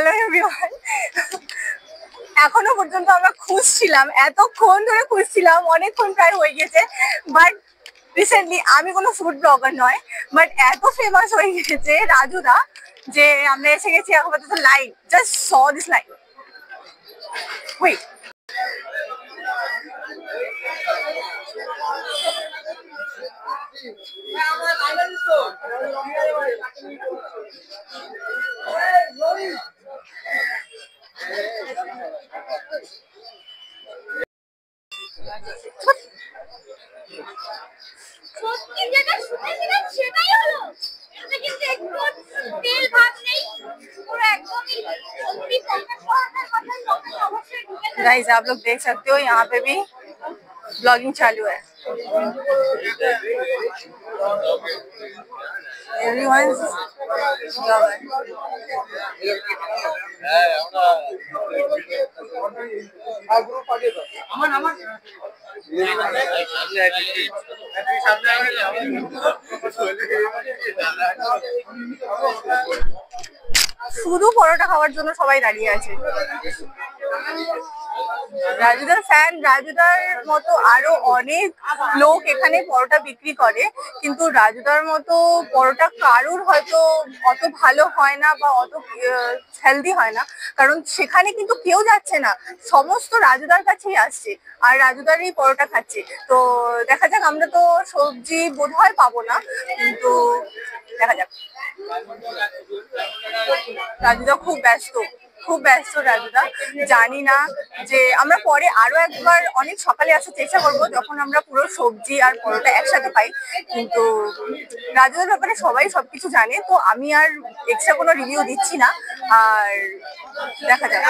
Hello everyone, এখনো পর্যন্ত আমরা খুঁজছিলাম, এতক্ষণ ধরে খুঁজছিলাম, অনেকক্ষণ প্রায় হয়ে গেছে। বাট রিসেন্টলি আমি কোনো ফুড ব্লগার নয়, বাট এত ফেমাস হয়ে গেছে রাজুদা যে আমরা এসে গেছি আপাতত live. Just saw this live. Wait, guys आप लोग देख सकते हो यहाँ पे भी ब्लॉगिंग चालू है। Everyone's blogger. শুধু পরোটা খাওয়ার জন্য সবাই দাঁড়িয়ে আছে। রাজুদার ফ্যান, রাজুদার মতো আরো অনেক লোক এখানে পরোটা বিক্রি করে, কিন্তু রাজুদার মতো পরোটা কারুর হয়তো অত ভালো হয় না বা অত হেলদি হয় না, কারণ সেখানে কিন্তু কেউ যাচ্ছে না, সমস্ত রাজুদার কাছেই আসছে আর রাজুদারই পরোটা খাচ্ছে। তো দেখা যাক, আমরা তো সবজি বোধহয় পাবো না, কিন্তু দেখা যাক। রাজুদা খুব ব্যস্ত, খুব ব্যস্ত রাজুদা। জানি না যে আমরা পরে আরো একবার অনেক সকালে আসার চেষ্টা করবো, যখন আমরা পুরো সবজি আর পরোটা একসাথে পাই। কিন্তু রাজুদার ব্যাপারে সবাই সবকিছু জানে, তো আমি আর এক্সট্রা কোনো রিভিউ দিচ্ছি না। আর দেখা যাক।